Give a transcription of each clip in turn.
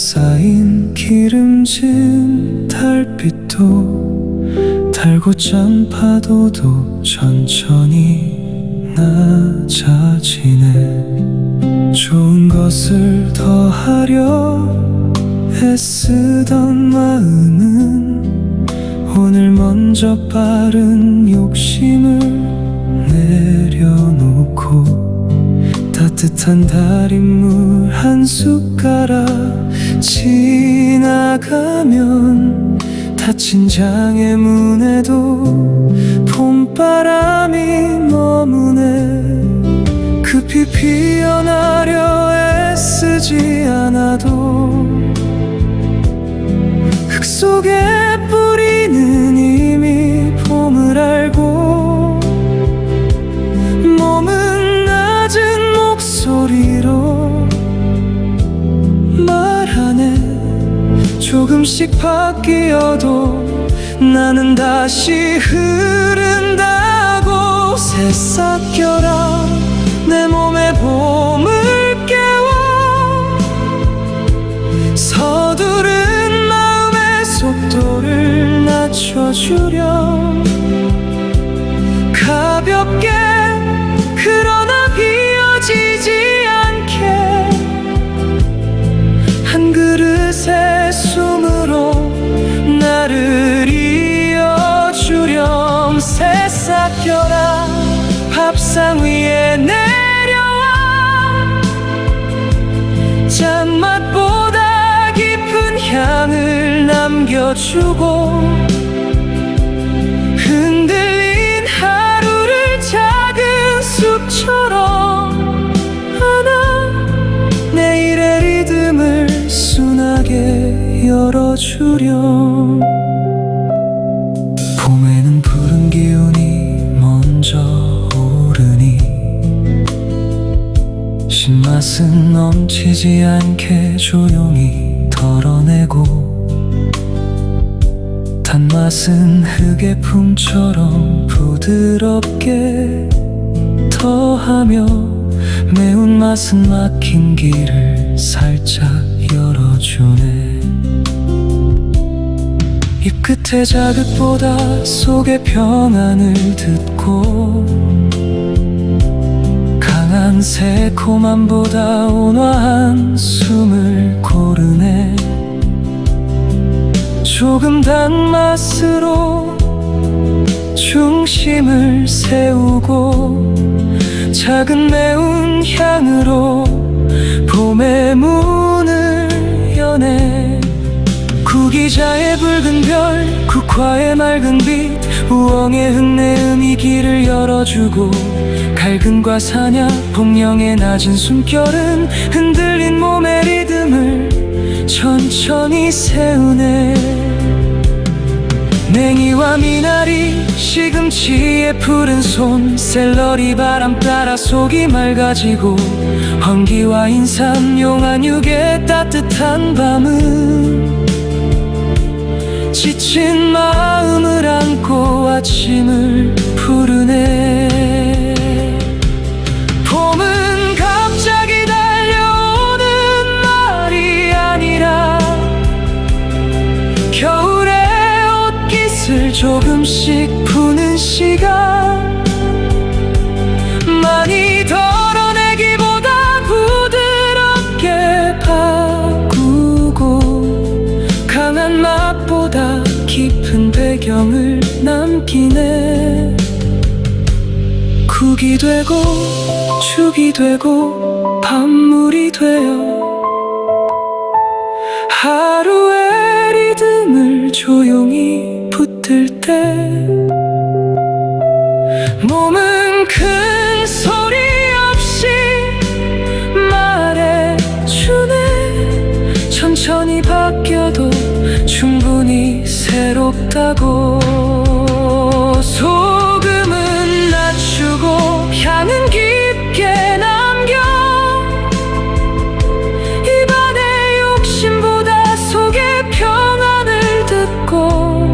쌓인 기름진 달빛도 달고짠 파도도 천천히 낮아지네. 좋은 것을 더하려 애쓰던 마음은 오늘 먼저 빠른 욕심을 내려놓고 따뜻한 달인물 한 숟가락 지나가면 닫힌 장애문에도 봄바람이 머무네. 급히 피어나려 애쓰지 않아도 흙 속에 뿌리는 이미 봄을 알고 몸은 낮은 목소리로 말하네. 조금씩 바뀌어도 나는 다시 흐른다고. 새싹결아 내 몸에 봄을 깨워 서두른 마음의 속도를 낮춰주렴. 가볍게 그러나 비어지지 않게 한 그릇의 숨으로 나를 이어주렴. 새싹결아 밥상 위에 내려와 짠맛보다 깊은 향을 남겨주고 흔들린 하루를 작은 숲처럼 안아 내일의 리듬을 순하게 열어주렴. 봄에는 푸른 기운이 먼저 오르니 신맛은 넘치지 않게 조용히 덜어내고 단맛은 흙의 품처럼 부드럽게 더하며 매운맛은 막힌 길을 살짝 열어주네. 입끝의 자극보다 속의 평안을 듣고 강한 새콤함보다 온화한 숨을 고르네. 조금 단맛으로 중심을 세우고 작은 매운 향으로 봄의 문을 여네. 구기자의 붉은 별, 국화의 맑은 빛, 우엉의 흙내음이 길을 열어주고 갈근과 사냐, 복령의 낮은 숨결은 흔들린 몸의 리듬을 천천히 세우네. 냉이와 미나리, 시금치의 푸른 손, 샐러리 바람 따라 속이 맑아지고 황기와 인삼, 용한육의 따뜻한 밤은 지친 마음을 안고 아침을 푸르네. 봄은 갑자기 달려오는 말이 아니라 겨울의 옷깃을 조금씩 푸는 시간. 많이 덜어내기보다 부드럽게 바꾸고 강한 맛보다 깊은 배경을 남기네. 국이 되고 죽이 되고 밤물이 되어 하루의 리듬을 조용히 붙들 때 몸은 큰 소리 없이 말해주네. 천천히 바뀌어도 충분히 새롭다고. 소금은 낮추고 향은 깊게 남겨 입안의 욕심보다 속의 평안을 듣고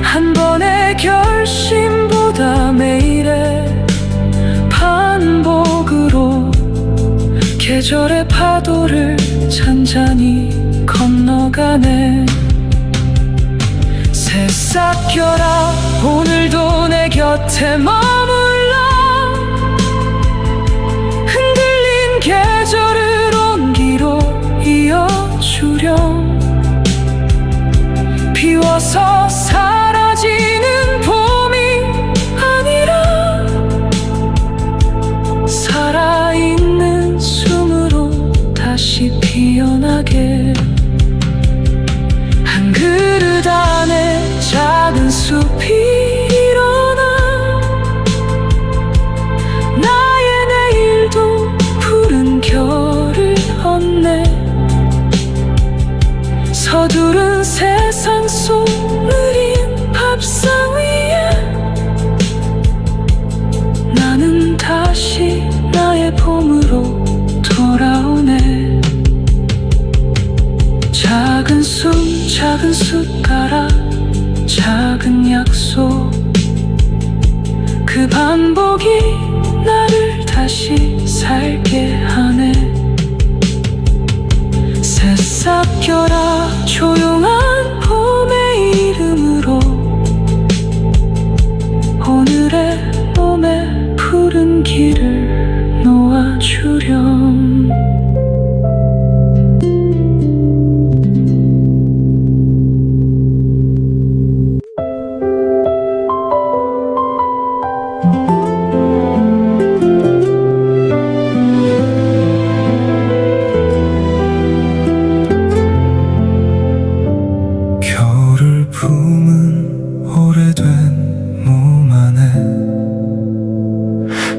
한 번의 결심보다 매일의 반복으로 계절의 파도를 찾는 잔잔히 건너가네. 새싹결아 오늘도 내 곁에 머물러 흔들린 계절을 온기로 이어주렴. 비워서 사라지는 봄이 아니라 살아있는 숨으로 다시 피어나게. 한 그릇 안에 작은 숲이 일어나 나의 내일도 푸른 겨울을 얻네. 서두른 세상 속 느린 밥상 위에 나는 다시 나의 봄으로 돌아오네. 작은 숨 작은 숟가락 작은 약속, 그 반복이 나를 다시 살게 하네. 새싹결아 조용한 봄의 이름으로 오늘의 몸에 푸른 길을 놓아주렴.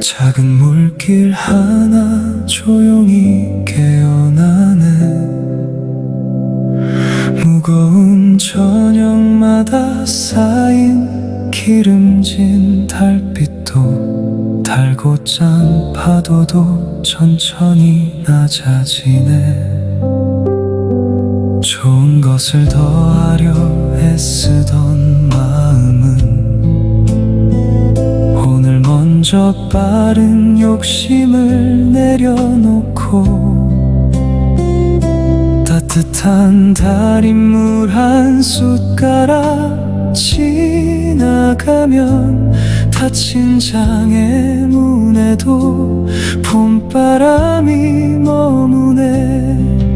작은 물길 하나 조용히 깨어나네. 무거운 저녁마다 쌓인 기름진 달빛도 달고 짠 파도도 천천히 낮아지네. 좋은 것을 더하려 애쓰던 마음은 먼저 빠른 욕심을 내려놓고 따뜻한 달인물 한 숟가락 지나가면 닫힌 장의 문에도 봄바람이 머무네.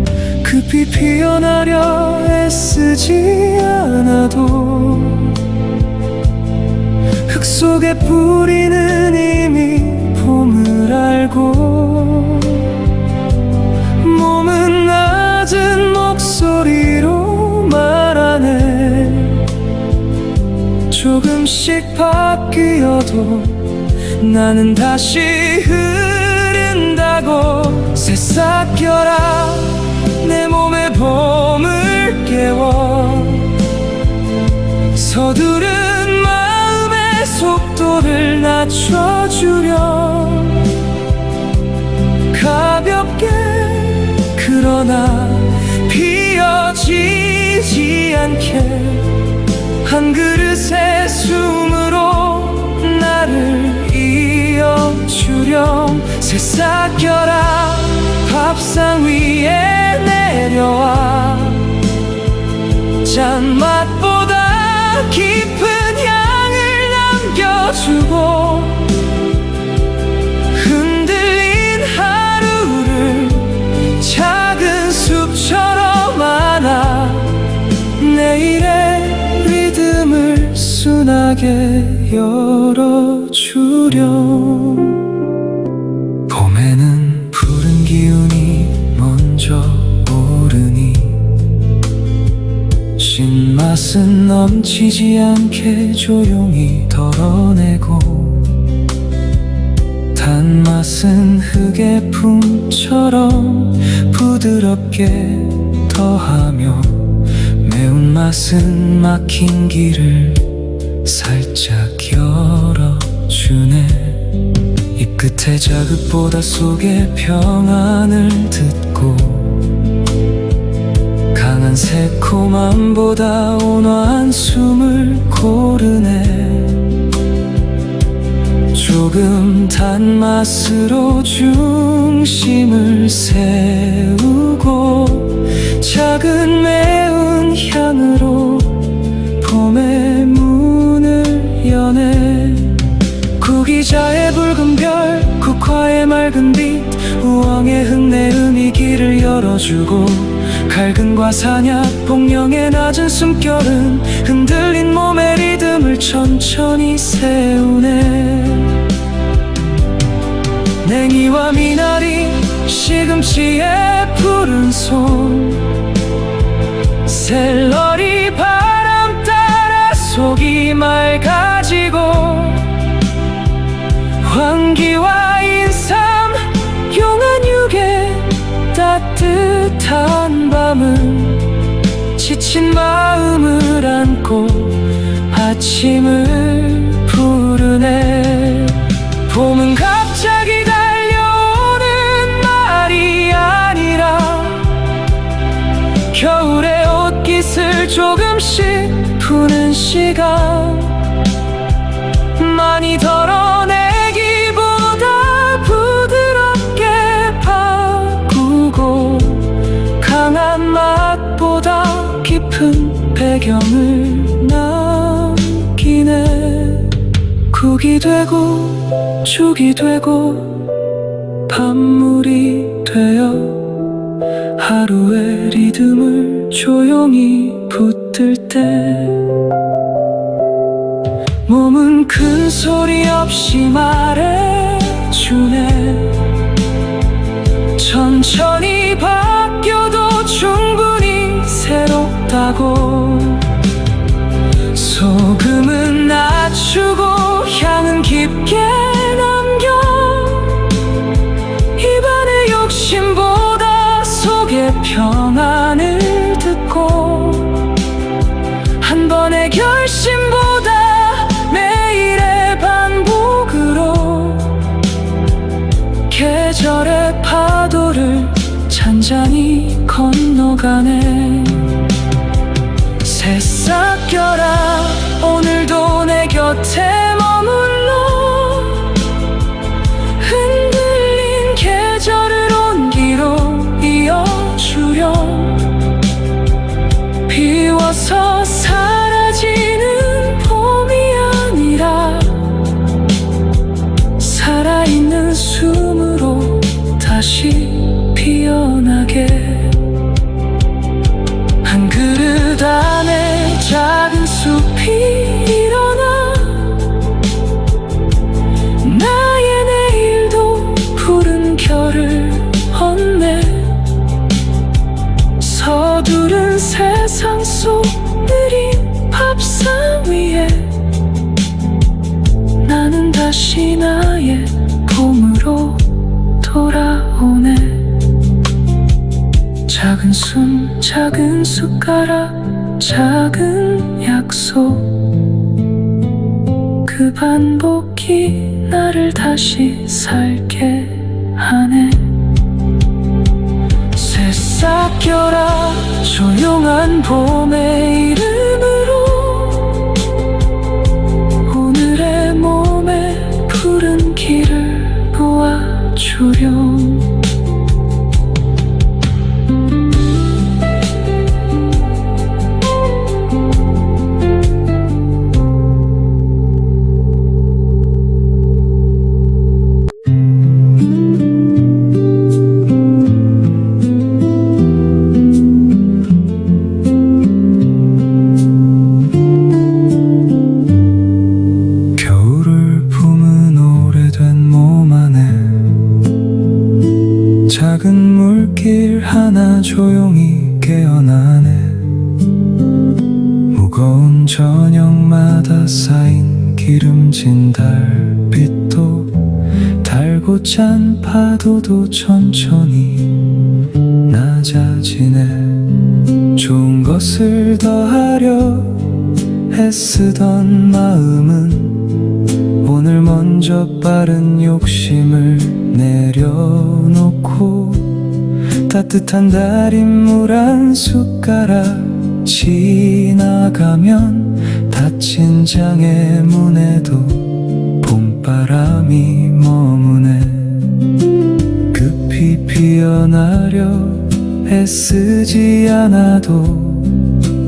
급히 피어나려 애쓰지 않아도 흙 속에 뿌리는 이미 봄을 알고 몸은 낮은 목소리로 말하네. 조금씩 바뀌어도 나는 다시 흐른다고. 새싹결아 내 몸에 봄을 깨워 서두른 속도를 낮춰주렴. 가볍게 그러나 피어지지 않게 한 그릇의 숨으로 나를 이어주렴. 새싹결아 밥상 위에 내려와 짠맛보다 깊은 주고 흔들린 하루를 작은 숲처럼 안아 내일의 리듬을 순하게 열어주렴. 봄에는 푸른 기운이 먼저 오르니 신맛은 넘치지 않게 조용히 덜어내고 단맛은 흙의 품처럼 부드럽게 더하며 매운맛은 막힌 길을 살짝 열어주네. 입 끝에 자극보다 속의 평안을 듣고 강한 새콤함보다 온화한 숨을 고르네. 조금 단맛으로 중심을 세우고 펴주고 갈근과 산약 복령의 낮은 숨결은 흔들린 몸의 리듬을 천천히 세우네. 냉이와 미나리 시금치의 푸른 손 샐러리 바람 따라 속이 맑아지고 황기와 인삼 용한육의 따뜻한 밤은 지친 마음을 안고 아침을 부르네. 봄은 갑자기 달려오는 말이 아니라 겨울의 옷깃을 조금씩 푸는 시간. 많이 덜어내기보다 부드럽게 바꾸고 강한 맛보다 깊은 배경을 남기네. 국이 되고 죽이 되고 밤물이 되어 하루의 리듬을 조용히 붙들 때 몸은 큰 소리 없이 말해주네. 천천히 바뀌어도 충분히 새롭다고. 소금은 낮추고 향은 깊게 남겨 입안의 욕심보다 속의 평안을 듣고 한 번의 결심보다 매일의 반복으로 계절의 파도를 잔잔히 건너가네. 새싹결아 오늘도 내 곁에 머물러 흔들린 계절을 온기로 이어주렴. 비워서 사라지는 봄이 아니라 살아있는 숨으로 다시 피어나게. 한 그릇 안에 작은 숲이 일어나 나의 내일도 푸른 결을 얻네. 서두른 세상 속 느린 밥상 위에 나는 다시 나의 봄으로 돌아오네. 작은 숨 작은 숟가락 작은 약속 그 반복이 나를 다시 살게 하네. 새싹결아 조용한 봄의 이름으로 오늘의 몸에 푸른 길을 놓아주렴. 작은 물길 하나 조용히 깨어나네. 무거운 저녁마다 쌓인 기름진 달빛도 달고 짠 파도도 천천히 낮아지네. 좋은 것을 더하려 애쓰던 마음은 오늘 먼저 빠른 욕심을 내려놓고 따뜻한 달인물 한 숟가락 지나가면 닫힌 장애문에도 봄바람이 머무네. 급히 피어나려 애쓰지 않아도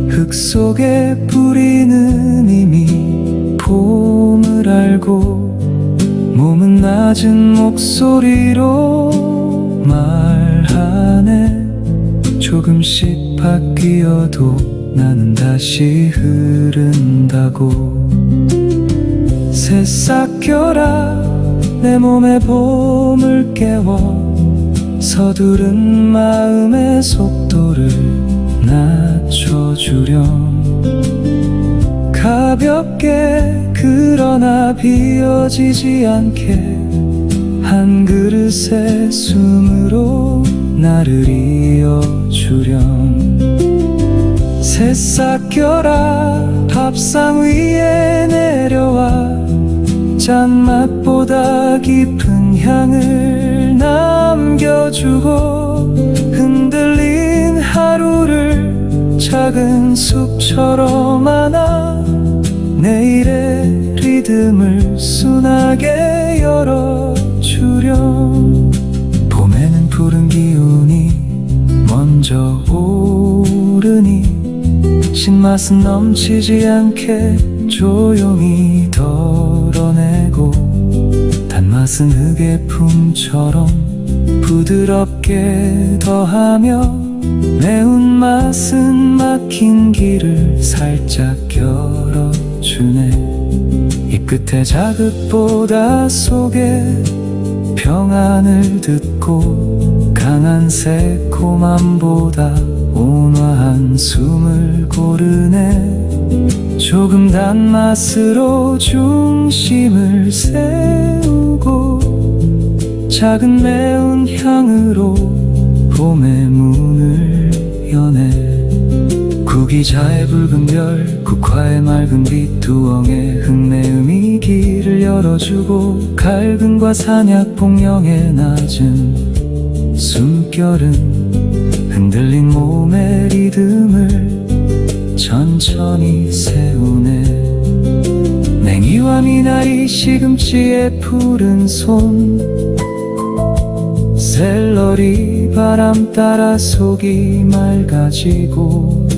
흙 속에 뿌리는 이미 봄을 알고 몸은 낮은 목소리로 말하네. 조금씩 바뀌어도 나는 다시 흐른다고. 새싹결아 내 몸의 봄을 깨워 서두른 마음의 속도를 낮춰주렴. 가볍게 그러나 비어지지 않게 한 그릇의 숨으로 나를 이어주렴. 새싹결아 밥상 위에 내려와 짠맛보다 깊은 향을 남겨주고 흔들린 하루를 작은 숲처럼 안아 내일의 리듬을 순하게 열어주렴. 봄에는 푸른 기운이 먼저 오르니 신맛은 넘치지 않게 조용히 덜어내고 단맛은 흙의 품처럼 부드럽게 더하며 매운맛은 막힌 길을 살짝 열어주네. 이 끝에 자극보다 속에 평안을 듣고 강한 새콤함보다 온화한 숨을 고르네. 조금 단맛으로 중심을 세우고 작은 매운 향으로 봄의 문을 여네. 구기자의 붉은 별 국화의 맑은 빛 두엉의 흙내음이 길을 열어주고 갈근과 산약 복령의 낮은 숨결은 흔들린 몸의 리듬을 천천히 세우네. 냉이와 미나리 시금치의 푸른 손 샐러리 바람 따라 속이 맑아지고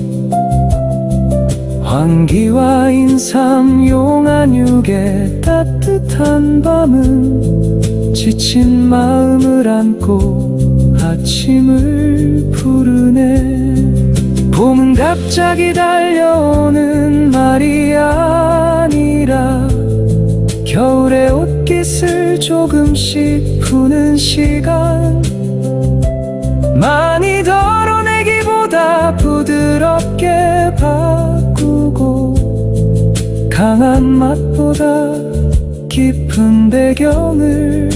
황기와 인삼 용안육의 따뜻한 밤은 지친 마음을 안고 아침을 부르네. 봄은 갑자기 달려오는 말이 아니라 겨울의 옷깃을 조금씩 푸는 시간. 많이 덜어내기보다 부드럽게 바꾸고 강한 맛보다 깊은 배경을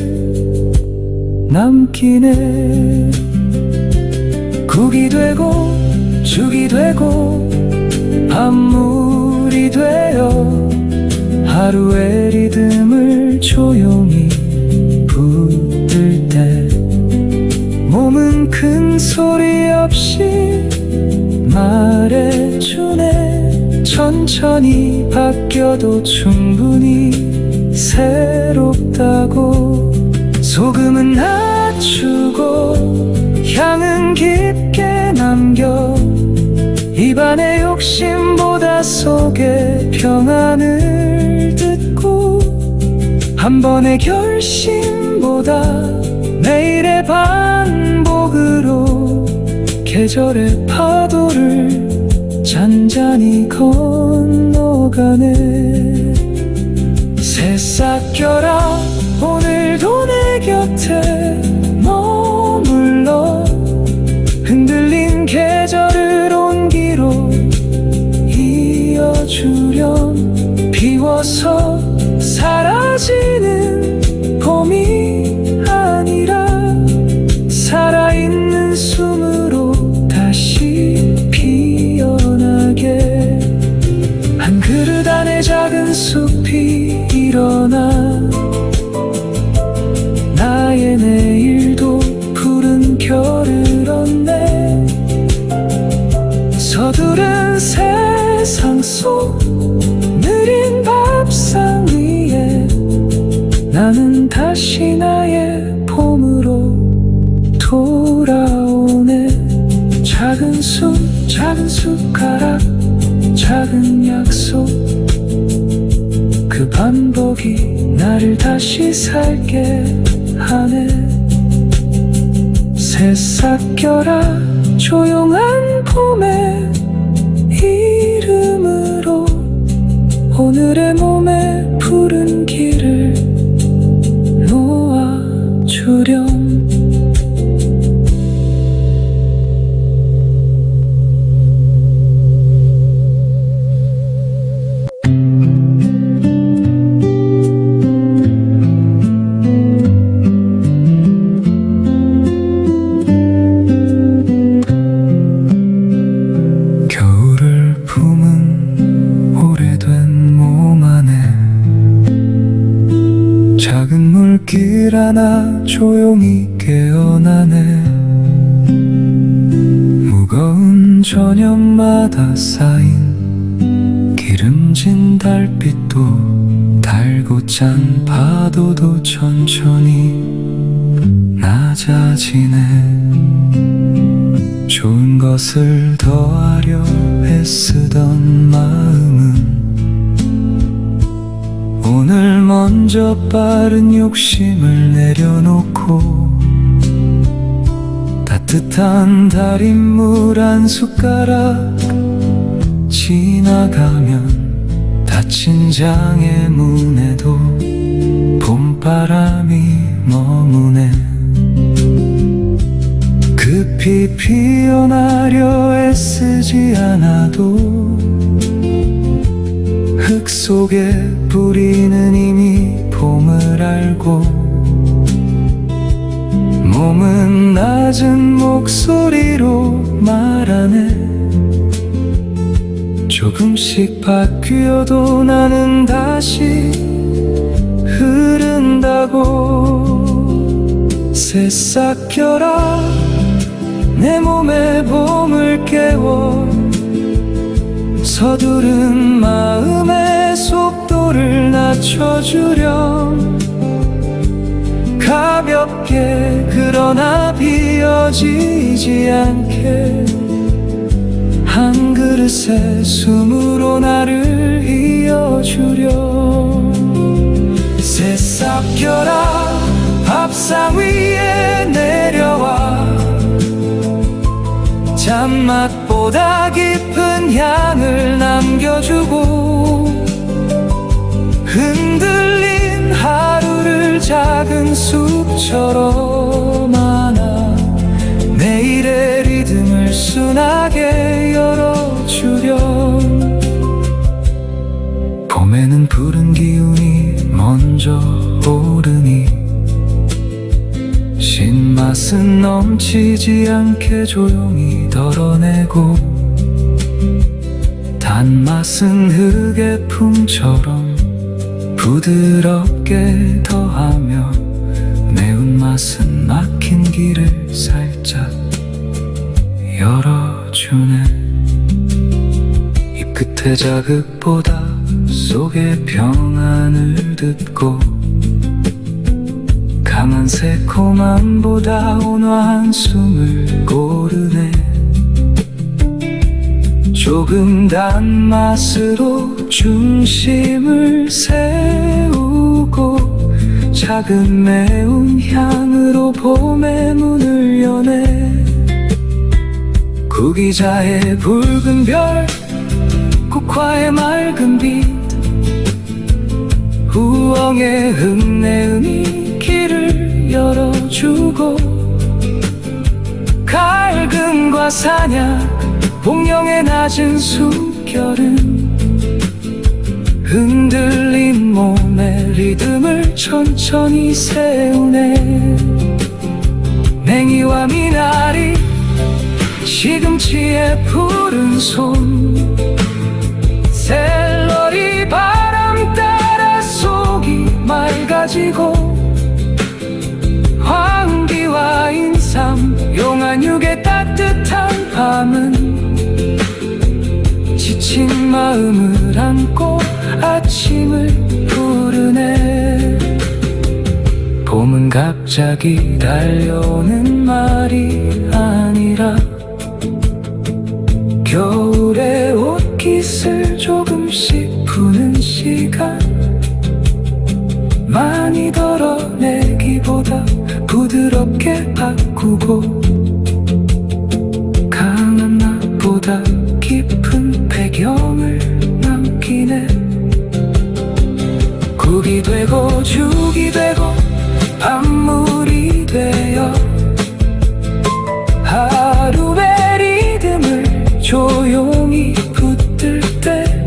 남기네. 국이 되고 죽이 되고 밤물이 되어 하루의 리듬을 조용히 부를 때 몸은 큰 소리 없이 말해주네. 천천히 바뀌어도 충분히 새롭다고. 소금은 낮추고 향은 깊게 남겨 입안의 욕심보다 속의 평안을 듣고 한 번의 결심보다 매일의 반복으로 계절의 파도를 잔잔히 건너가네. 새싹결아 오늘도 내 곁에 머물러 흔들린 계절을 온기로 이어주렴. 비워서 사라지는 봄이 아니라 살아있는 숨으로 다시 피어나게. 한 그릇 안에 작은 숲이 일어나 나의 내일도 푸른 결을 얻네. 서두른 세상 속 느린 밥상 위에 나는 다시 나의 봄으로 돌아오네. 작은 숟가락 작은 약속 그 반복이 나를 다시 살게 하네. 새싹결아 조용한 봄의 이름으로 오늘의 몸에 푸른 길을 놓아주렴. 겨울을 품은 오래된 몸 안에 작은 물길 하나 조용히 깨어나네. 무거운 저녁마다 쌓인 기름진 달빛도 달고 짠 파도도 천천히 낮아지네. 좋은 것을 더하려 애쓰던 마음은 오늘 먼저 빠른 욕심을 내려놓고 따뜻한 달인물 한 숟가락 지나가면 닫힌 장의 문에도 봄바람이 머무네. 급히 피어나려 애쓰지 않아도 흙 속에 뿌리는 이미 봄을 알고 몸은 낮은 목소리로 말하네. 조금씩 바뀌어도 나는 다시 흐른다고. 새싹결아 내 몸에 봄을 깨워 서두른 마음의 속도를 낮춰주렴. 가볍게 그러나 비어지지 않게 한 그릇의 숨으로 나를 이어주렴. 새싹결아 밥상 위에 내려와 잔맛보다 깊은 향을 남겨주고 흔들린 하루를 작은 숲처럼 안아 내일의 리듬을 순하게 열어주렴. 봄에는 푸른 기운이 먼저 오르니 신맛은 넘치지 않게 조용히 덜어내고 단맛은 흙의 품처럼 부드럽게 더하며 매운맛은 막힌 길을 살짝 열어주네. 입 끝의 자극보다 속의 평안을 듣고 강한 새콤함보다 온화한 숨을 고르네. 조금 단맛으로 중심을 세우고 작은 매운 향으로 봄의 문을 여네. 구기자의 붉은 별 국화의 맑은 빛 우엉의 흙내음이 길을 열어주고 갈금과 사냥 복령의 낮은 숨결은 흔들린 몸의 리듬을 천천히 세우네. 냉이와 미나리 시금치의 푸른 손 샐러리 바람 따라 속이 맑아지고 황기와 인삼 용안육의 따뜻한 밤은 지친 마음을 안고 아침을 부르네. 봄은 갑자기 달려오는 말이 아니라 겨울의 옷깃을 조금씩 푸는 시간 많이 덜어내기보다 부드럽게 바꾸고 보다 깊은 배경을 남기네. 국이 되고 죽이 되고 밤물이 되어 하루의 리듬을 조용히 붙들 때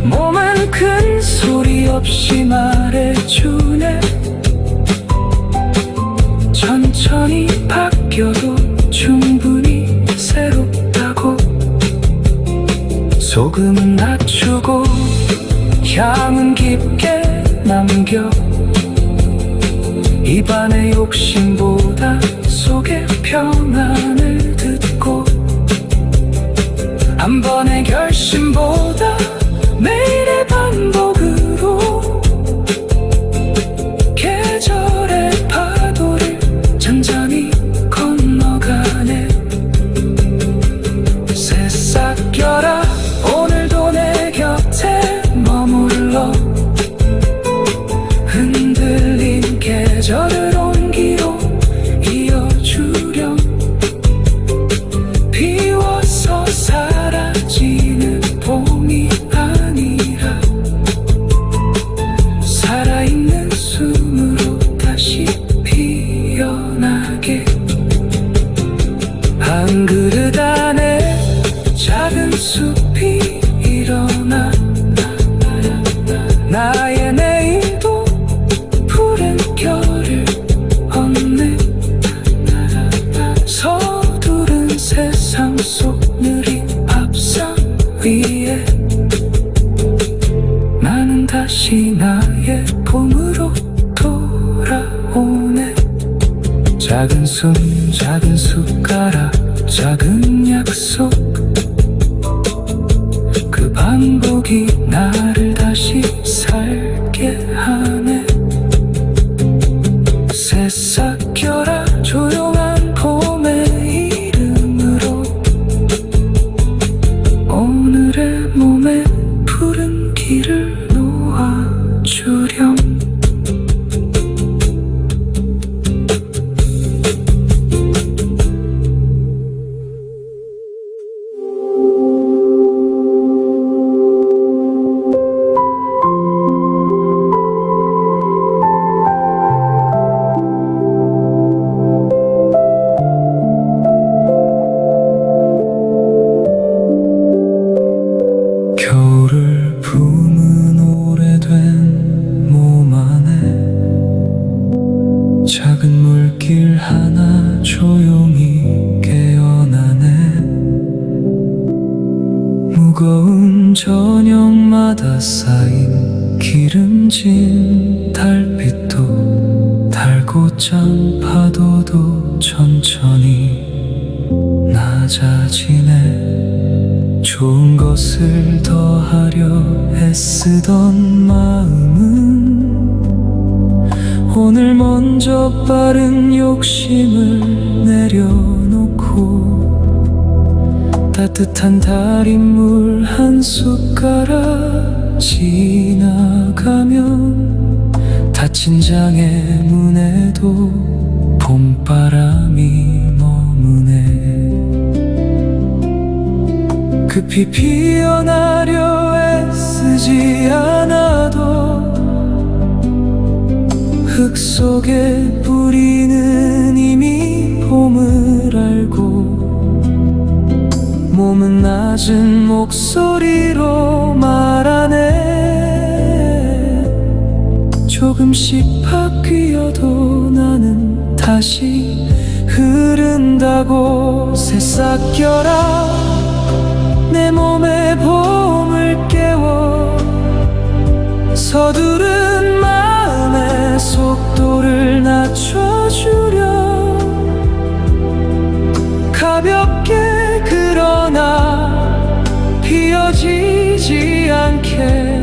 몸은 큰 소리 없이 말해주네. 천천히 바뀌어도 충분히 새롭다고. 소금은 낮추고 향은 깊게 남겨. 입안의 욕심보다 속의 평안을 듣고 한 번의 결심보다 매일의 반복으로 계절의 파도를 잔잔히 건너가네. 새싹여라 오늘도 내 곁에 머물러. 흔들린 계절을 온기로 이어주렴. 비워서 사라지는 봄이 아니라 살아있는 숨으로 다시 피어나게. 한 그릇 안에 작은 숲이 일어나. 나의 내일도 푸른 결을 얻네. 서두른 세상 속 느린 밥상 위에 나는 다시 나의 봄으로 돌아오네. 작은 숨 작은 숟가락 작은 약속, 그 반복이 나를 다시 살게 하네. 새싹여라 조용한 봄의 이름으로 오늘의 몸에 푸른 길을 놓아주렴. 겨울을 품은 오래된 몸 안에 작은 물길 하나 조용히 깨어나네. 무거운 저녁마다 쌓인 기름진 달빛도 달고짱 파도도 천천히 낮아지네. 좋은 것을 더하려 애쓰던 마음은 오늘 먼저 빠른 욕심을 내려놓고 따뜻한 달인물 한 숟가락 지나가면 닫힌 장의 문에도 봄바람이 머무네. 급히 피어나려 애쓰지 않아도 흙 속에 뿌리는 이미 봄을 알고 몸은 낮은 목소리로 말하네. 조금씩 바뀌어도 나는 다시 흐른다고. 새싹여라 내 몸에 봄을 깨워. 서두른 마음의 속도를 낮춰주려. 가볍게 그러나 피어지지 않게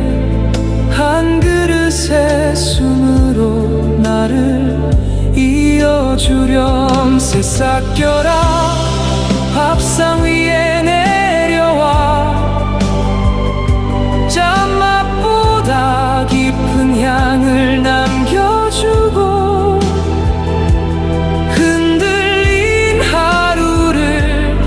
한 그릇의 숨으로 나를 이어주렴. 새싹여라 밥상 위에 내려와. 짠맛보다 깊은 향을 남겨주고 흔들린 하루를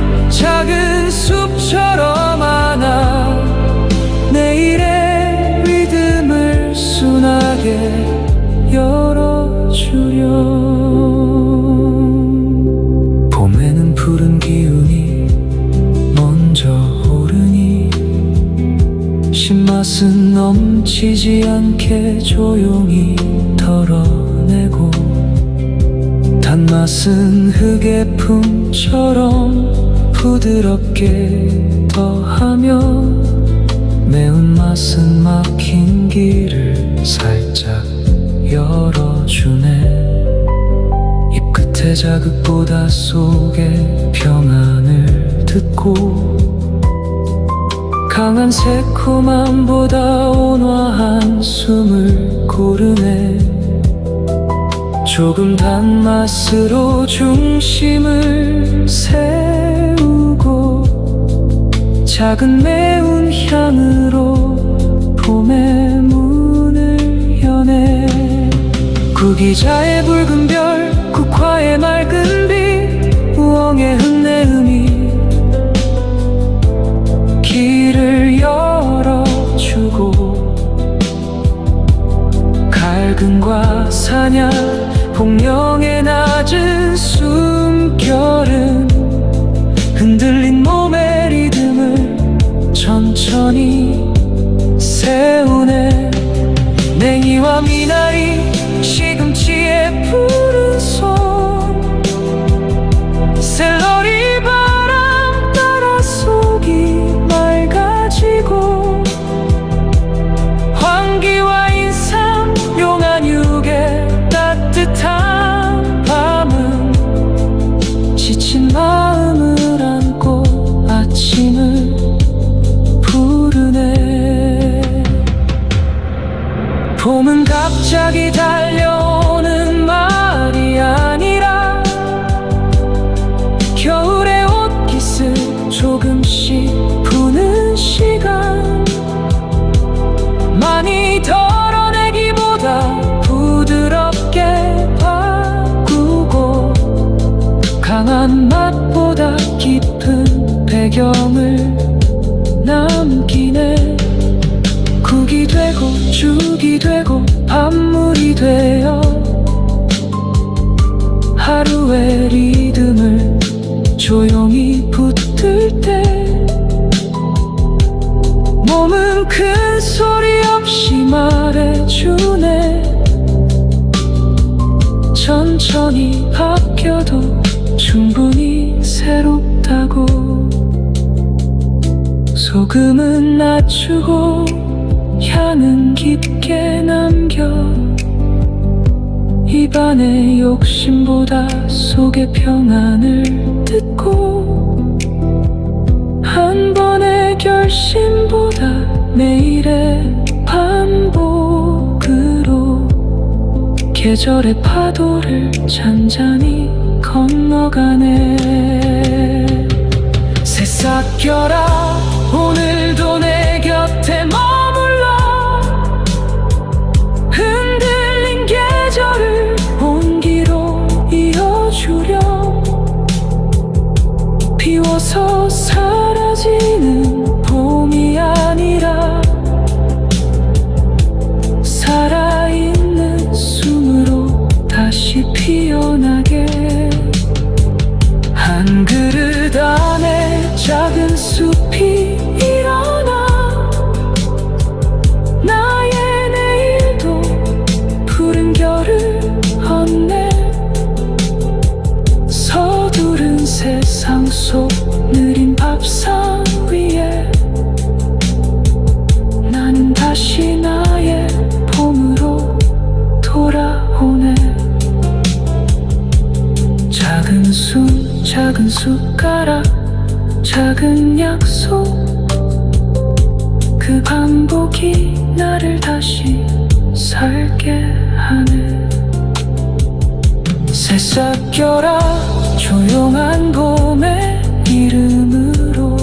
맛은 넘치지 않게 조용히 덜어내고, 단맛은 흙의 품처럼 부드럽게 더하며, 매운맛은 막힌 길을 살짝 열어주네. 입 끝에 자극보다 속에 평안을 듣고, 강한 새콤함보다 온화한 숨을 고르네. 조금 단맛으로 중심을 세우고, 작은 매운 향으로 봄의 문을 여네. 구기자의 붉은 별, 국화의 맑은 빛, 우엉의 흙내음이 길을 열어주고, 갈근과 사냥, 복령의 낮은 숨결은 흔들린 몸의 리듬을 천천히 세우네. 냉이와 미나리, 시금치의 푸른 손, 샐러리 바람 따라 속이 맑아지고, 황기와 인삼, 용한 육의 따뜻한 밤은 지친 마음을 안고 아침을 부르네. 봄은 갑자기 달려오는 말이 아니라, 겨울의 옷깃을 조금씩 푸는 시간. 많이 덜어내기보다 부드럽게 바꾸고, 강한 맛보다 깊은 배경을 남기네. 국이 되고 죽이 되고 밤물이 되어 하루의 리듬을 조용히 붙들 때, 몸은 큰 소리 없이 말해주네. 천천히 바뀌어도 충분히 새롭다고. 소금은 낮추고 향은 깊게 남겨, 입안의 욕심보다 속의 평안을 듣고, 한 번의 결심보다 매일의 반복으로 계절의 파도를 잔잔히 건너가네. 새싹결아, 오늘도 내 곁에 머물러, 흔들린 계절을 온기로 이어주렴. 비워서 사라지는 봄이 아니라, 살아있는 숨으로 다시 피어나게. 한 그릇 안에 작은 숲이 일어나, 나의 내일도 푸른 결을 얻네. 서두른 세상 속 느린 밥상 위에, 나는 다시 나의 봄으로 돌아오네. 작은 숨, 작은 숟가락, 작은 약속, 그 반복이 나를 다시 살게 하네. 새싹결아, 조용한 봄의 이름으로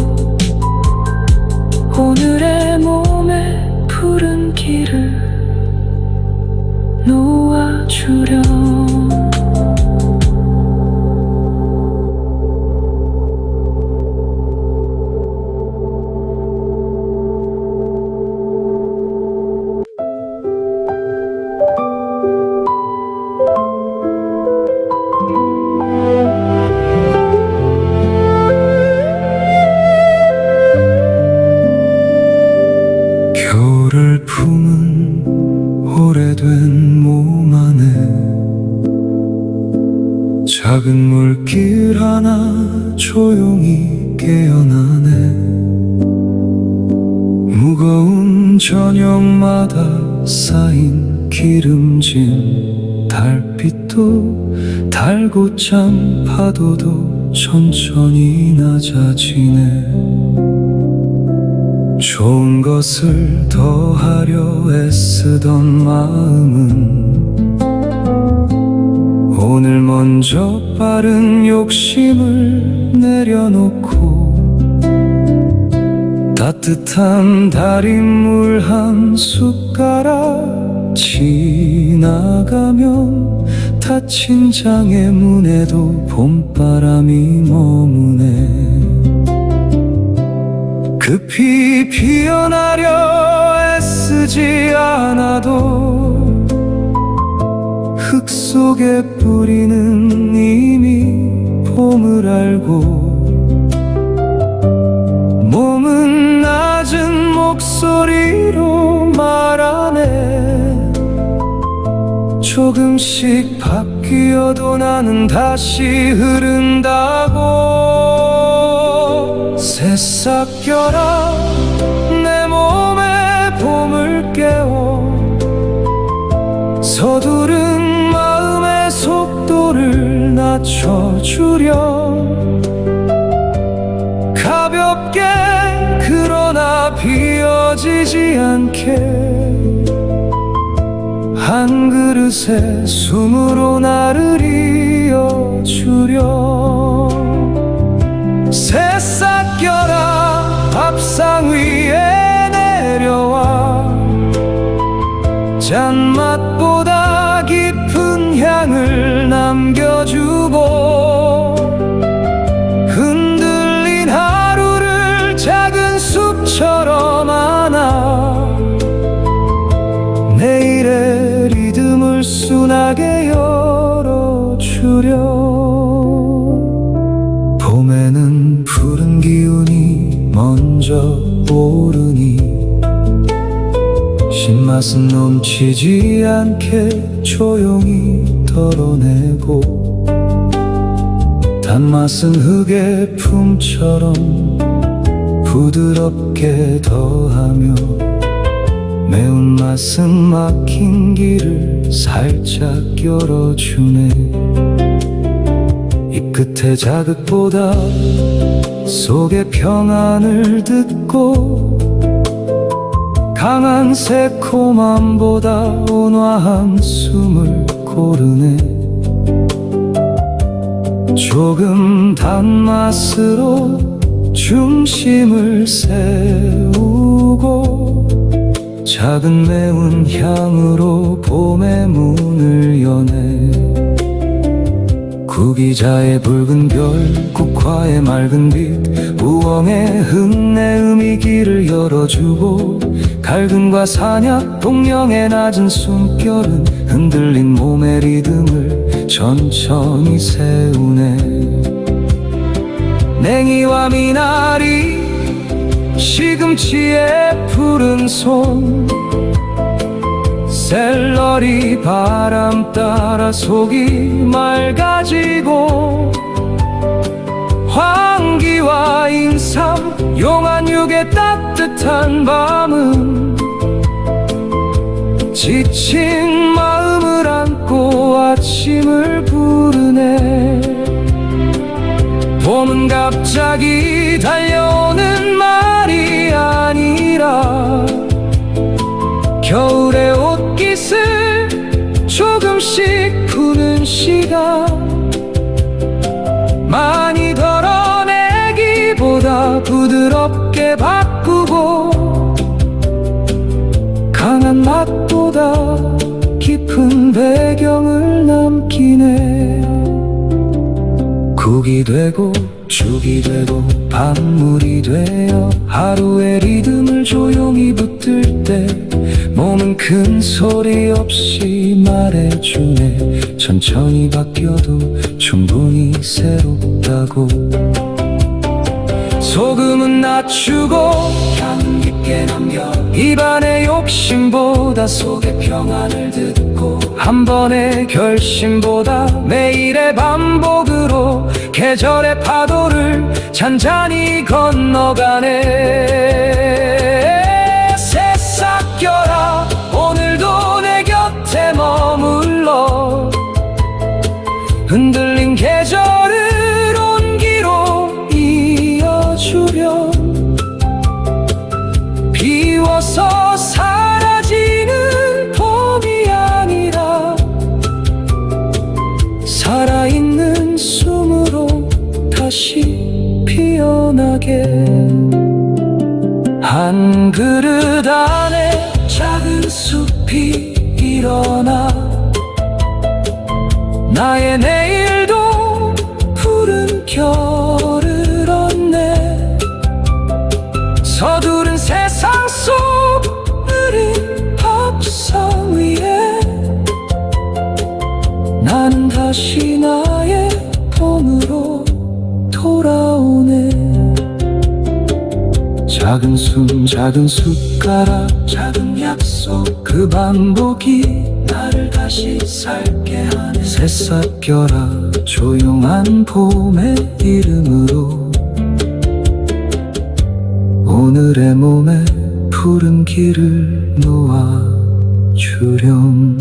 오늘의 몸에 푸른 길을 놓아주렴. 조용히 깨어나네. 무거운 저녁마다 쌓인 기름진 달빛도 달고참 파도도 천천히 낮아지네. 좋은 것을 더하려 애쓰던 마음은 오늘 먼저 빠른 욕심을 내려놓고 따뜻한 달인물 한 숟가락 지나가면 닫힌 장의 문에도 봄바람이 머무네. 급히 피어나려 애쓰지 않아도 흙 속에 뿌리는 이미 봄을 알고 몸은 낮은 목소리로 말하네. 조금씩 바뀌어도 나는 다시 흐른다고. 새싹 껴라 내 몸에 봄을 깨워 서두른 마음의 속도를 낮춰주려. 가볍게 그러나 비어지지 않게 한 그릇의 숨으로 나를 이어주려. 새싹 껴라 밥상 위에 내려와 잔맛보다 깊은 향을 남겨주고 흔들린 하루를 작은 숲처럼 안아 내일의 리듬을 순하게 열어주려. 봄에는 푸른 기운이 먼저 오르니 신맛은 넘치지 않게 조용히 덜어내고 단맛은 흙의 품처럼 부드럽게 더하며 매운맛은 막힌 길을 살짝 열어주네. 입 끝의 자극보다 속의 평안을 듣고 강한 새콤함보다 온화한 숨을 고르네. 조금 단맛으로 중심을 세우고 작은 매운 향으로 봄의 문을 여네. 구기자의 붉은 별, 국화의 맑은 빛, 우엉의 흙내음이 길을 열어주고 갈근과 산약, 동령의 낮은 숨결은 흔들린 몸의 리듬을 천천히 세우네. 냉이와 미나리, 시금치의 푸른 손, 샐러리 바람 따라 속이 맑아지고 황기와 인삼, 용안육의 따뜻한 밤은 지친 마음을 안고 아침을 부르네. 봄은 갑자기 달려오는 말이 아니라 겨울의 옷깃을 조금씩 푸는 시간. 많이 덜어내기보다 부드럽게 바꾸고 강한 맛보다 깊은 배경을 남기네. 국이 되고 죽이 되고 밤물이 되어 하루의 리듬을 조용히 붙들 때 몸은 큰 소리 없이 말해주네. 천천히 바뀌어도 충분히 새롭다고. 조금은 낮추고 향 깊게 남겨 입안의 욕심보다 속의 평안을 듣고 한 번의 결심보다 매일의 반복으로 계절의 파도를 잔잔히 건너가네. 새싹결아 오늘도 내 곁에 머물러 흔들린 계절을 온기로 이어주렴. 비워서 사라지는 봄이 아니라 살아있는 숨으로 다시 피어나게. 한 그릇 안에 작은 숲이 일어나 나의 내일도 푸른 결을 얻네. 서두른 세상 속 느린 밥상 위에 나는 다시 나의 봄으로 돌아오네. 작은 숨 작은 숟가락 작은 약속 그 반복이 나를 다시 살게 하네. 새싹결아 조용한 봄의 이름으로 오늘의 몸에 푸른 길을 놓아주렴.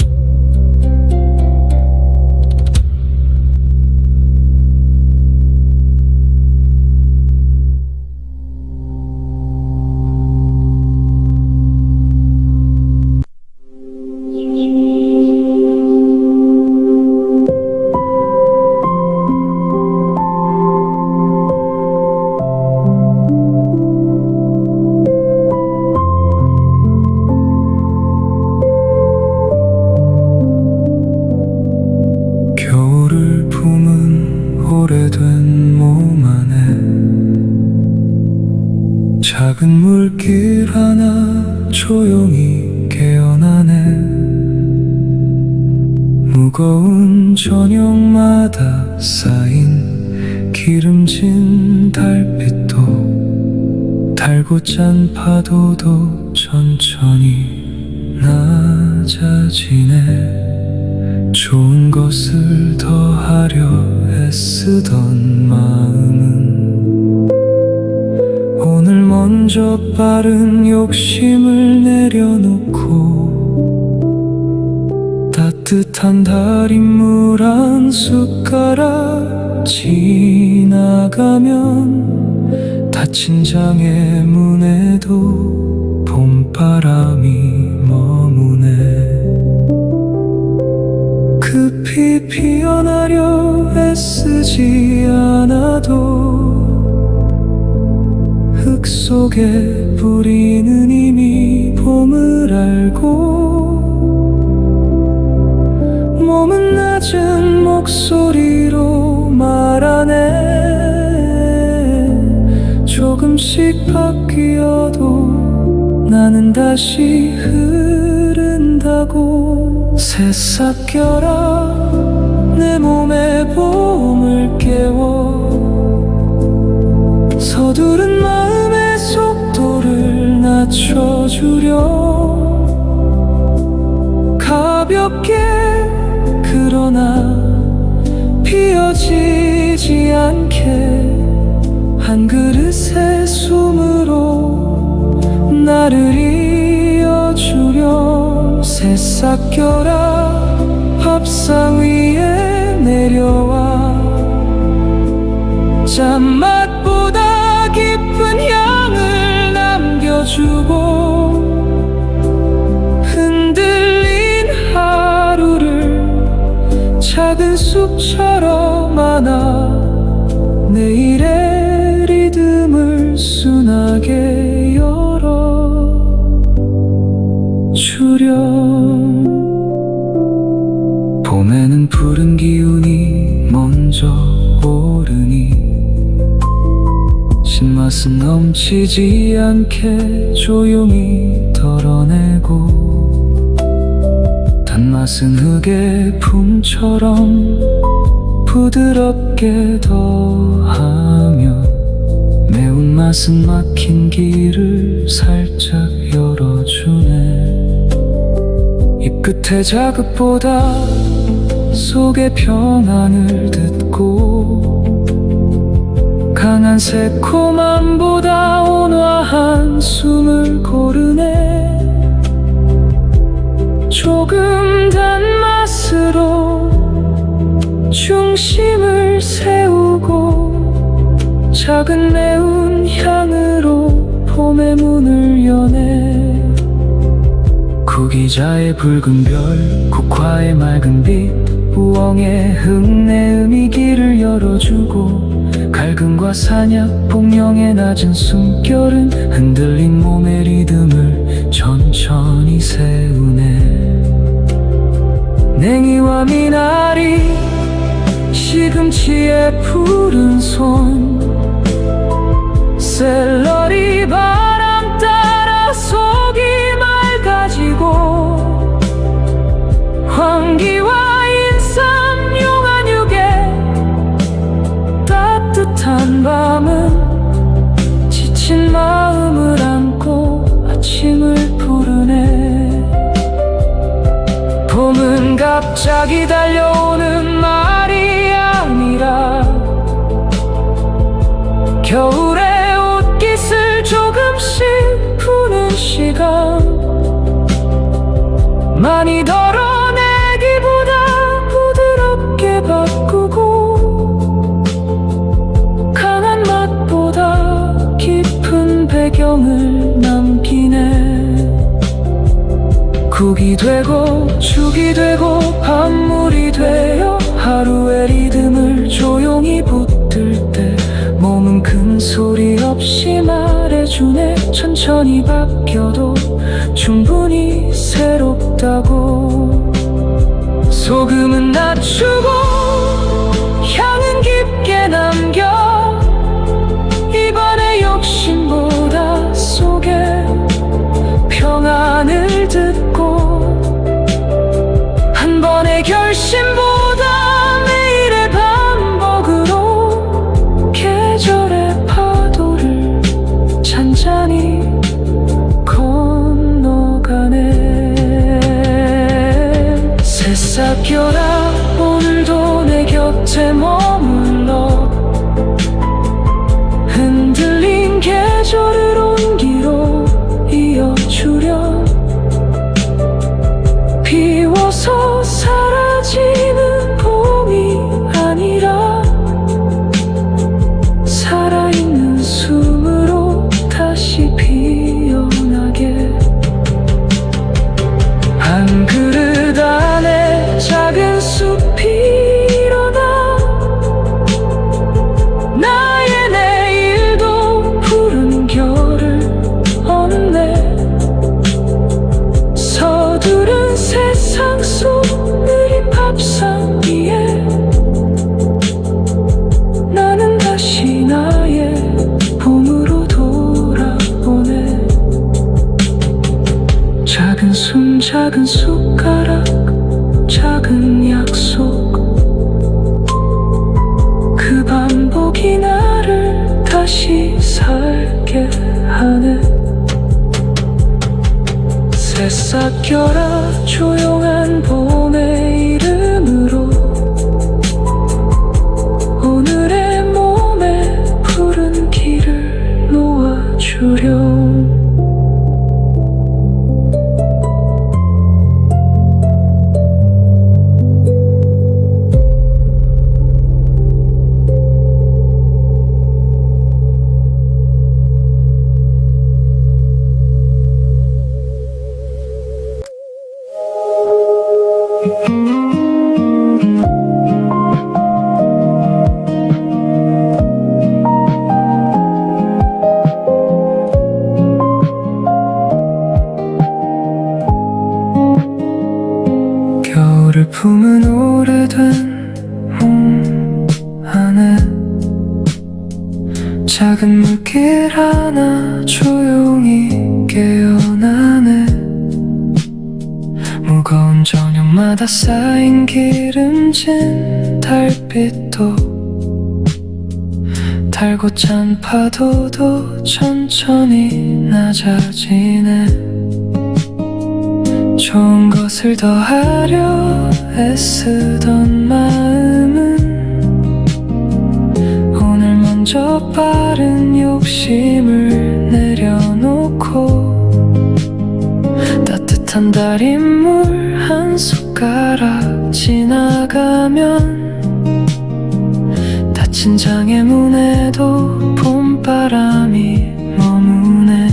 오래된 몸 안에 작은 물길 하나 조용히 깨어나네. 무거운 저녁마다 쌓인 기름진 달빛도 달고 짠 파도도 천천히 낮아지네. 좋은 것을 더하려 애쓰던 마음은 오늘 먼저 빠른 욕심을 내려놓고 따뜻한 달인물 한 숟가락 지나가면 닫힌 장의 문에도 봄바람이 머무네. 급히 피어나려 애쓰지 않아도 흙 속에 뿌리는 이미 봄을 알고 몸은 낮은 목소리로 말하네. 조금씩 바뀌어도 나는 다시 흐른다고. 새싹결아 내 몸에 봄을 깨워 서두른 마음의 속도를 낮춰주려. 가볍게 그러나 피어지지 않게 한 그릇의 숨으로 나를 이어주려. 새싹결아 밥상 위에 내려와 짠맛보다 깊은 향을 남겨주고 흔들린 하루를 작은 숲처럼 안아 내일의 리듬을 순하게 열어주렴. 봄에는 푸른 기운이 먼저 오르니 신맛은 넘치지 않게 조용히 덜어내고 단맛은 흙의 품처럼 부드럽게 더하며 매운 매운 맛은 막힌 길을 살짝 열어주네. 입 끝에 자극보다 속의 평안을 듣고 강한 새콤함보다 온화한 숨을 고르네. 조금 단맛으로 중심을 세우고 작은 매운 향으로 봄의 문을 여네. 구기자의 붉은 별, 국화의 맑은 빛, 우엉의 흙내음이 길을 열어주고 갈근과 산약, 복령의 낮은 숨결은 흔들린 몸의 리듬을 천천히 세우네. 냉이와 미나리, 시금치의 푸른 손, 샐러리 바람 따라 속이 맑아지고 황기와 인삼 용한 육에 따뜻한 밤은 지친 마음을 안고 아침을 부르네. 봄은 갑자기 달려오는 말이 아니라 겨울의 옷깃을 조금씩 푸는 시간. 많이 덜어내기보다 부드럽게 바꾸고 강한 맛보다 깊은 배경을 남기네. 국이 되고 죽이 되고 밤물이 되어 하루의 리듬을 조용히 붙들 때 몸은 큰 소리 없이 말해주네. 천천히 바뀌어도 충분히 새롭다고. 소금은 낮추고 향은 깊게 남겨 입안의 욕심보다 속에 평안을 듣고 한 번의 결심보다 매일의 반복으로 계절의 파도를 잔잔히 건너가네. 새싹여라 오늘도 내 곁에 머물러 흔들린 계절을 온기로 이어주려. 비워서 사라지는 봄이 아니라 살아있는 숨으로 다시 피어나게. 한 그릇 안에 작은 숲이 일어나 나의 내일도 푸른 결을 얻네. 서두른 세상 속 느린 밥상 위에 나는 다시 나의 봄으로 돌아오네. 작은 숨 작은 숟가락 작은 약속, 그 반복이 나를 다시 살게 하네. 새싹여라 조용한 봄의 이름으로 오늘의 몸에 푸른 길을 놓아주렴. 겨울을 품은 오래된 몸 안에 작은 물길 하나 조용히 깨어나네. 무거운 저녁마다 쌓인 기름진 달빛도 달고 찬 파도도 천천히 낮아지네. 좋은 것을 더하려 애쓰던 마음은 오늘 먼저 빠른 욕심을 내려놓고 따뜻한 달인물 한 숟가락 지나가면 닫힌 장애문에도 봄바람이 머무네.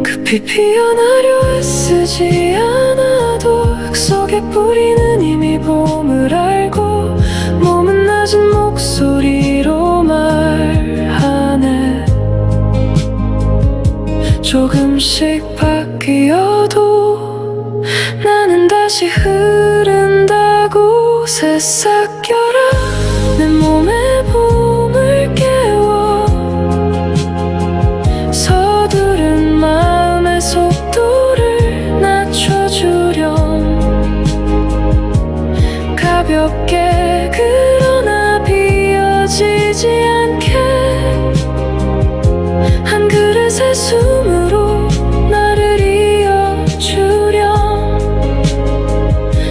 급히 피어나려 애쓰지 않아도 흙 속에 뿌리는 이미 봄을 알고 몸은 낮은 목소리로 말하네. 조금씩 바뀌어도 나는 다시 흐른다고. 새싹결아 내 몸에 봄을 깨워 서두른 마음의 속도를 낮춰주렴. 가볍게 그러나 비어지지 않게 한 그릇의 숨으로 나를 이어주렴.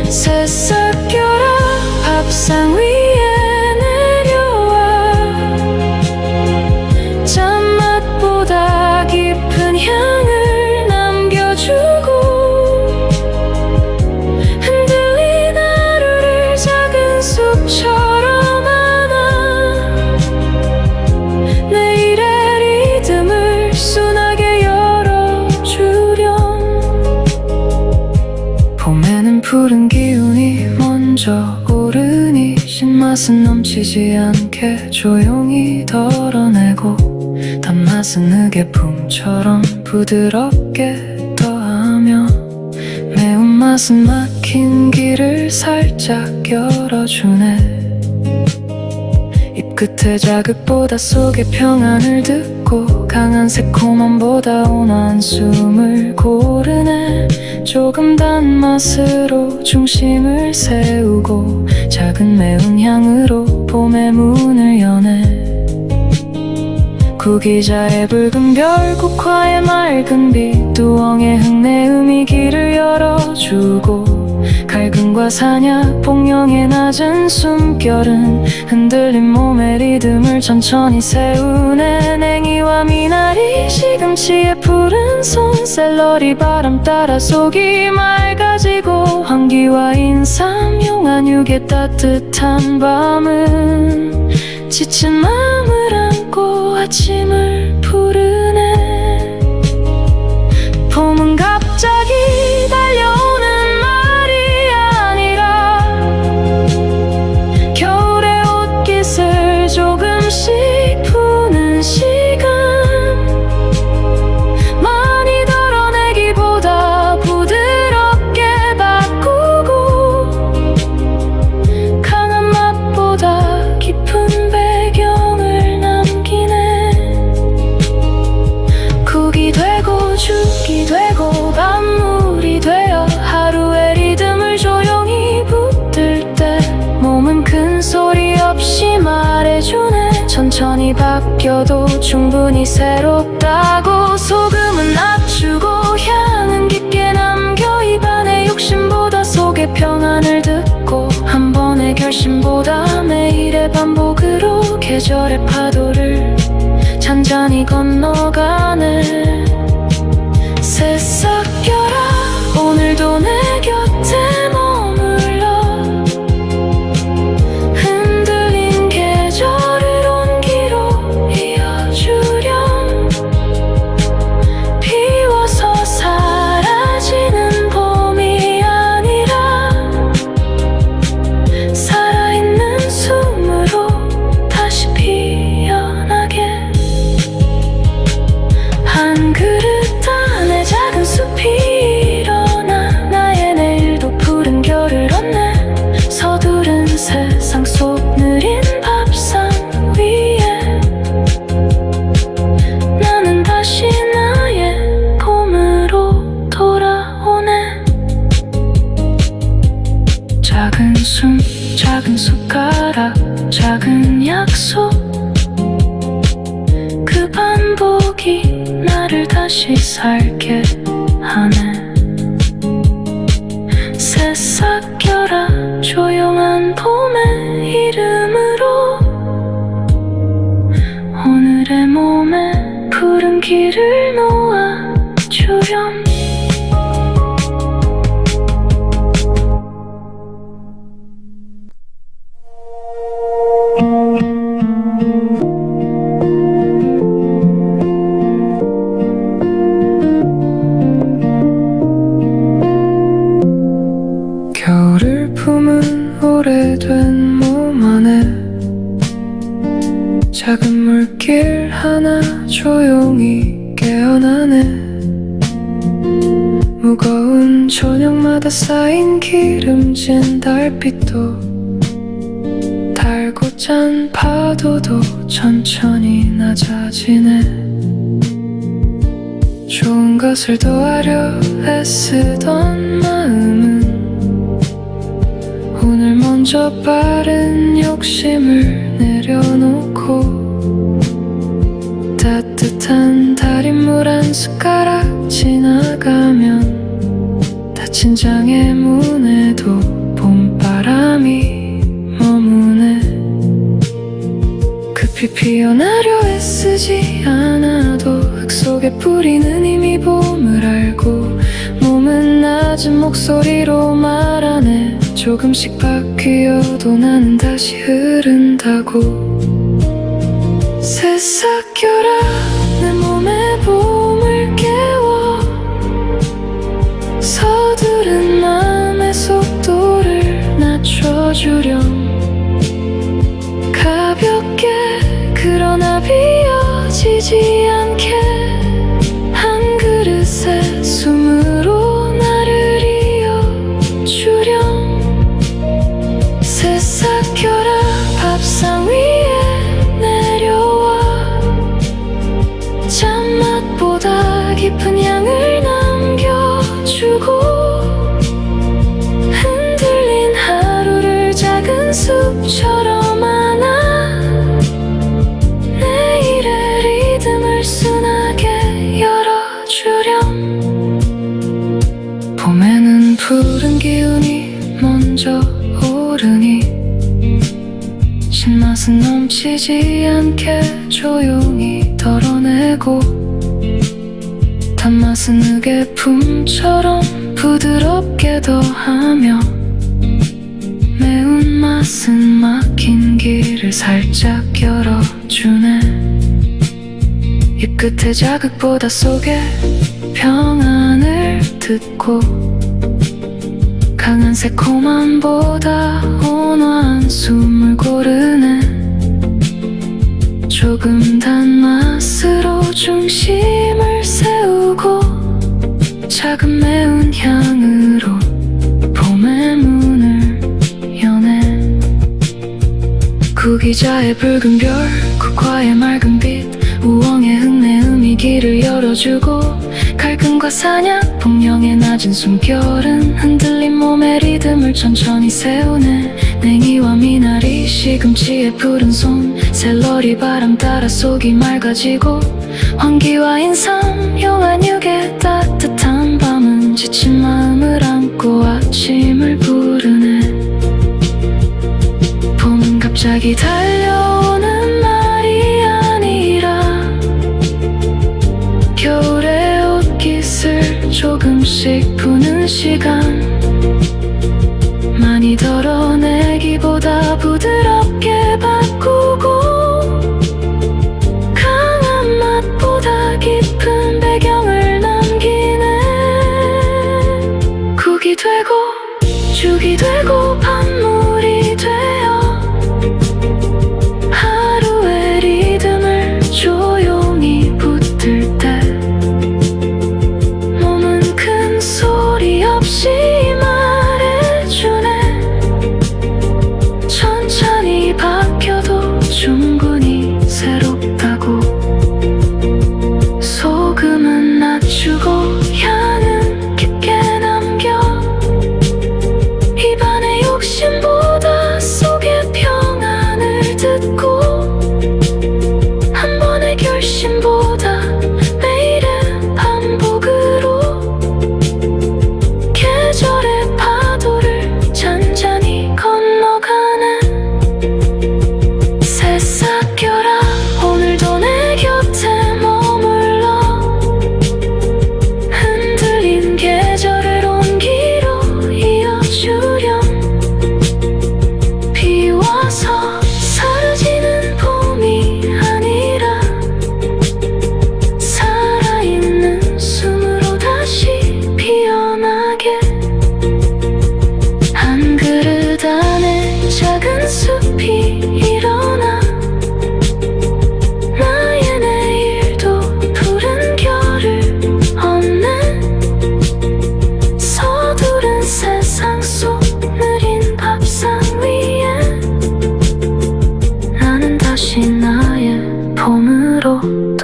새싹결아 밥상 위에 내려와 짠맛보다 깊은 향을 남겨주고 흔들린 하루를 작은 숲처럼 안아 내일의 리듬을 순하게 열어주렴. 봄에는 푸른 기운이 먼저 오르니 신맛은 넘치지 않게 조용히 덜어내고 단맛은 느개품처럼 부드럽게 더하며 매운맛은 막힌 길을 살짝 열어주네. 입 끝에 자극보다 속의 평안을 듣고 강한 새콤함보다 온화한 숨을 고르네. 조금 단맛으로 중심을 세우고 작은 매운 향으로 봄의 문을 여네. 구기자의 붉은 별 국화의 맑은 빛 두엉의 흙내음이 길을 열어주고 갈근과 사냐 복령의 낮은 숨결은 흔들린 몸의 리듬을 천천히 세우네. 냉이와 미나리 시금치의 푸른 손 샐러리 바람 따라 속이 맑아지고 황기와 인삼 용한 육의 따뜻한 밤은 지친 마음을 안고 아침을 부르네. 봄은 갑자기 달려오는 말이 아니라 겨울의 옷깃을 조금씩 푸는 시간. 많이 덜어내기보다 부드럽게 바꾸고 강한 맛보다 깊은 배경을 남기네. 국이 되고 죽이 되고 밤물이 되어 하루의 리듬을 조용히 붙들 때 몸은 큰 소리 없이 말해주네. 천천히 바뀌어도 충분히 새롭다고. 소금은 낮추고 향은 깊게 남겨 입안의 욕심보다 속의 평안을 듣고 한 번의 결심보다 매일의 반복으로 계절의 파도를 잔잔히 건너가네. 새싹결아 오늘도 내 곁에 머물러 흔들린 계절을 온기로 이어주렴. 비워서 사라지는 봄이 아니라 살아있는 숨으로 다시 피어나게 한 반복이 나를 다시 살게 하네. 새싹결아 조용한 봄의 이름으로 오늘의 몸에 푸른 길을 놓아주렴. 겨울을 품은 오래된 몸 안에 작은 물길 하나 조용히 깨어나네. 무거운 저녁마다 쌓인 기름진 달빛도 달고 짠 파도도 천천히 낮아지네. 좋은 것을 더하려 애쓰던 마음은 오늘 먼저 빠른 욕심을 내려놓고 따뜻한 달인물 한 숟가락 지나가면 닫힌 장의 문에도 봄바람이 머무네. 급히 피어나려 애쓰지 않아도 흙 속에 뿌리는 이미 봄을 알고 몸은 낮은 목소리로 말하네. 조금씩 바뀌어도 나는 다시 흐른다고. 새싹결아 내 몸에 봄을 깨워 서두른 마음의 속도를 낮춰주렴. 가볍게 그러나 비어지지 않게 한 그릇의 숨으로 나를 이어주렴. 새싹결아 밥상 위에 내려와 짠맛보다 깊은 향을 남겨주고 흔들린 하루를 작은 숲처럼 안아 내일의 리듬을 순하게 열어주렴. 봄에는 푸른 기운이 먼저 오르니 신맛은 넘치지 않게 조용히 덜어내고 단맛은 의계품처럼 부드럽게 더하며 매운맛은 막힌 길을 살짝 열어주네. 입 끝에 자극보다 속에 평안을 듣고 강한 새콤함보다 온화한 숨을 고르네. 조금 단맛으로 중심을 세우고 작은 매운 향으로 봄의 문을 여네. 구기자의 붉은 별 국화의 맑은 빛 우엉의 흙내음이 길을 열어주고 갈근과 사냥 폭령의 낮은 숨결은 흔들린 몸의 리듬을 천천히 세우네. 냉이와 미나리 시금치의 푸른 손 샐러리 바람 따라 속이 맑아지고 황기와 인삼 용한 육의 따뜻한 밤은 지친 마음을 안고 아침을 부르네. 봄은 갑자기 달려오는 말이 아니라 겨울의 옷깃을 조금씩 푸는 시간. 많이 덜어내기보다 부드럽게 바꾸고 강한 맛보다 깊은 배경을 남기네. 국이 되고 죽이 되고 밤물이 되어 하루의 리듬을 조용히 붙들 때 몸은 큰 소리 없이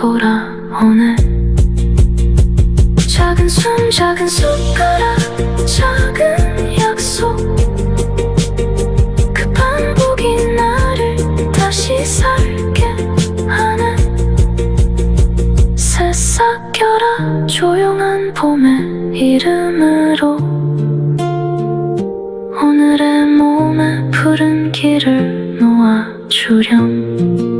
돌아오네. 작은 숨 작은 숟가락 작은 약속, 그 반복이 나를 다시 살게 하네. 새싹 결아 조용한 봄의 이름으로 오늘의 몸에 푸른 길을 놓아주렴.